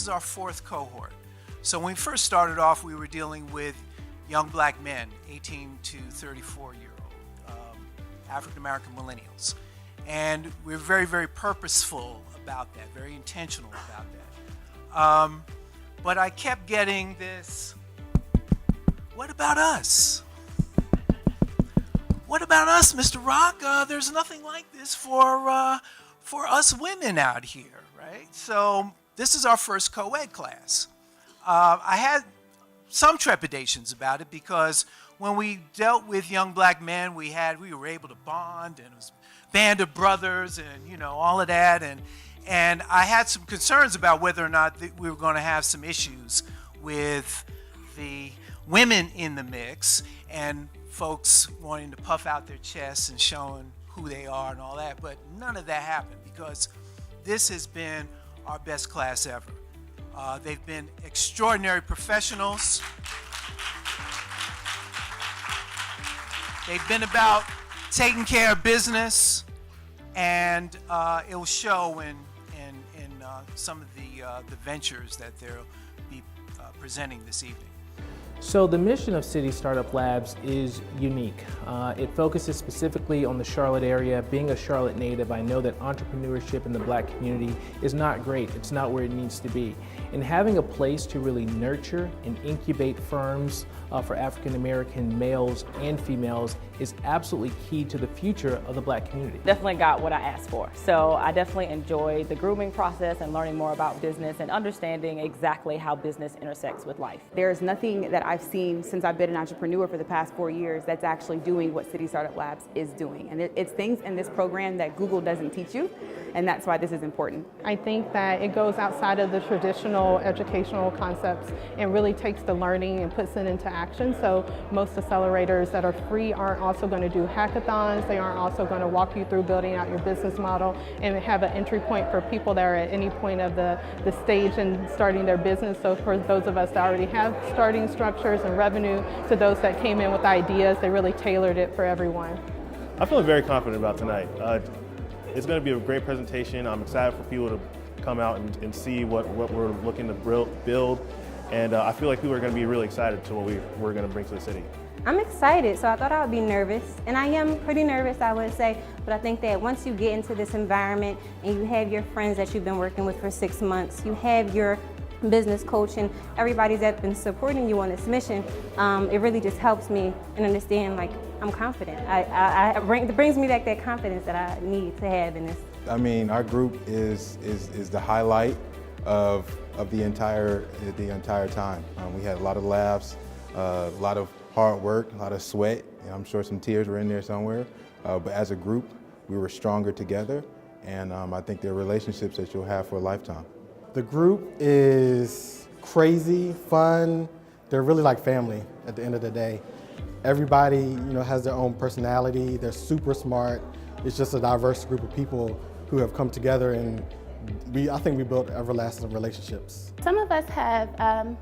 is our fourth cohort. So when we first started off, we were dealing with young black men, 18 to 34-year-old, African-American millennials. And we're very, very purposeful about that, very intentional about that. But I kept getting this, what about us? What about us, Mr. Rock? There's nothing like this for us women out here, right? So this is our first co-ed class. I had some trepidations about it because when we dealt with young black men, we were able to bond, and it was a band of brothers and all of that, and I had some concerns about whether or not we were going to have some issues with the women in the mix and folks wanting to puff out their chests and showing who they are and all that, but none of that happened because this has been our best class ever. They've been extraordinary professionals. They've been about taking care of business, and it will show in some of the ventures that they'll be presenting this evening. So the mission of City Startup Labs is unique. It focuses specifically on the Charlotte area. Being a Charlotte native, I know that entrepreneurship in the black community is not great. It's not where it needs to be. And having a place to really nurture and incubate firms for African American males and females is absolutely key to the future of the black community. Definitely got what I asked for. So I definitely enjoyed the grooming process and learning more about business and understanding exactly how business intersects with life. There's nothing that I've seen since I've been an entrepreneur for the past 4 years that's actually doing what City Startup Labs is doing. And it's things in this program that Google doesn't teach you, and that's why this is important. I think that it goes outside of the traditional educational concepts and really takes the learning and puts it into action. So most accelerators that are free aren't also going to do hackathons. They aren't also going to walk you through building out your business model and have an entry point for people that are at any point of the stage in starting their business. So for those of us that already have starting structures and revenue, to those that came in with ideas, they really tailored it for everyone. I feel very confident about tonight. It's going to be a great presentation. I'm excited for people to come out and see what we're looking to build. And I feel like people are going to be really excited to what we're going to bring to the city. I'm excited, so I thought I would be nervous. And I am pretty nervous, I would say. But I think that once you get into this environment and you have your friends that you've been working with for 6 months, you have your business coach and everybody that's been supporting you on this mission, it really just helps me and understand, like, I'm confident. It brings me back that confidence that I need to have in this. I mean, our group is the highlight of the entire time. We had a lot of laughs, a lot of hard work, a lot of sweat. I'm sure some tears were in there somewhere. But as a group, we were stronger together, and I think they're relationships that you'll have for a lifetime. The group is crazy, fun. They're really like family at the end of the day. Everybody, has their own personality. They're super smart. It's just a diverse group of people who have come together, and I think we built everlasting relationships. Some of us have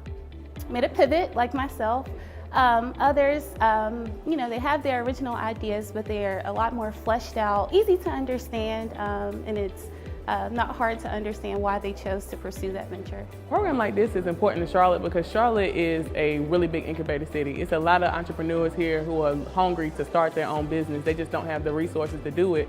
made a pivot, like myself. Others, they have their original ideas, but they're a lot more fleshed out, easy to understand, and it's not hard to understand why they chose to pursue that venture. A program like this is important in Charlotte because Charlotte is a really big incubator city. It's a lot of entrepreneurs here who are hungry to start their own business. They just don't have the resources to do it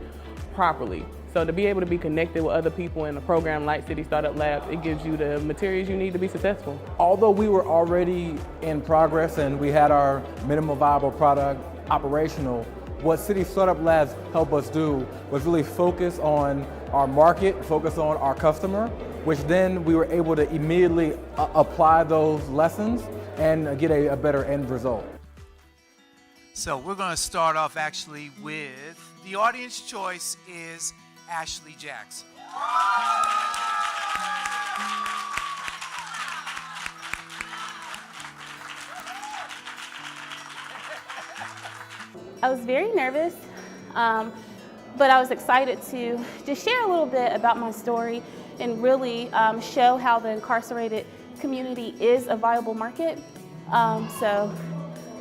properly. So to be able to be connected with other people in a program like City Startup Labs, it gives you the materials you need to be successful. Although we were already in progress and we had our minimum viable product operational, what City Startup Labs helped us do was really focus on our market, focus on our customer, which then we were able to immediately apply those lessons and get a better end result. So we're going to start off actually with the audience choice is Ashley Jackson. I was very nervous, but I was excited to just share a little bit about my story and really show how the incarcerated community is a viable market. So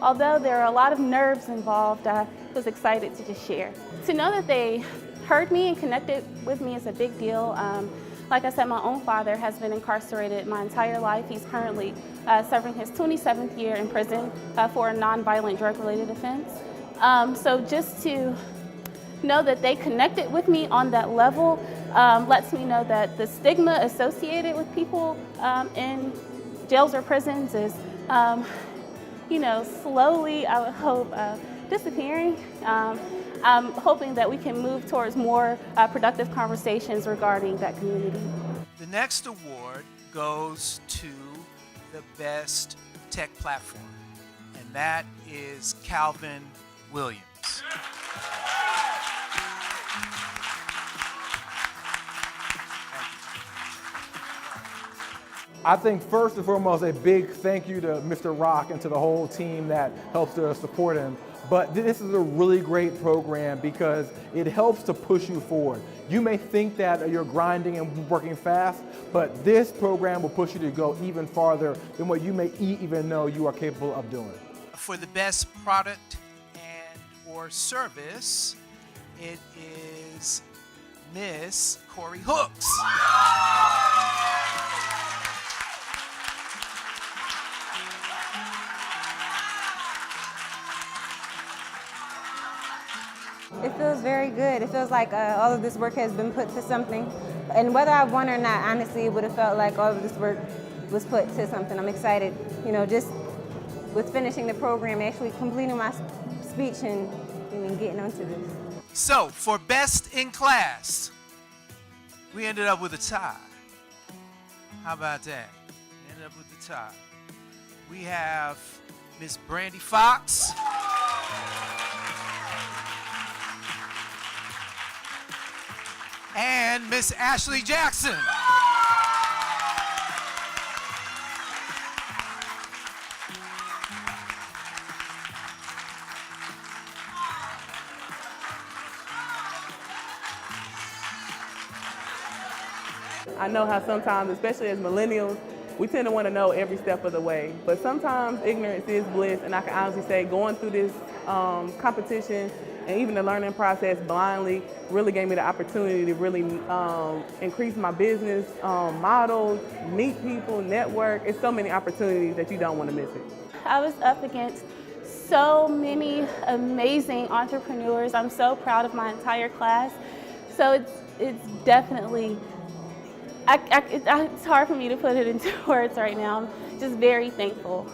although there are a lot of nerves involved, I was excited to just share. To know that they heard me and connected with me is a big deal. Like I said, my own father has been incarcerated my entire life. He's currently serving his 27th year in prison for a nonviolent drug-related offense. So just to know that they connected with me on that level lets me know that the stigma associated with people in jails or prisons is, slowly, I would hope, disappearing. I'm hoping that we can move towards more productive conversations regarding that community. The next award goes to the best tech platform, and that is Calvin Williams. I think first and foremost, a big thank you to Mr. Rock and to the whole team that helps to support him. But this is a really great program because it helps to push you forward. You may think that you're grinding and working fast, but this program will push you to go even farther than what you may even know you are capable of doing. For the best product and or service, it is Miss KHORI Hooks. It feels very good. It feels like all of this work has been put to something. And whether I won or not, honestly, it would have felt like all of this work was put to something. I'm excited, just with finishing the program, actually completing my speech and getting onto this. So, for best in class, we ended up with a tie. How about that? We ended up with the tie. We have Miss Brandy Fox. And Miss Ashley Jackson. I know how sometimes, especially as millennials, we tend to want to know every step of the way. But sometimes ignorance is bliss, and I can honestly say going through this competition and even the learning process blindly really gave me the opportunity to really increase my business models, meet people, network. It's so many opportunities that you don't want to miss it. I was up against so many amazing entrepreneurs. I'm so proud of my entire class. So it's definitely, it's hard for me to put it into words right now. I'm just very thankful.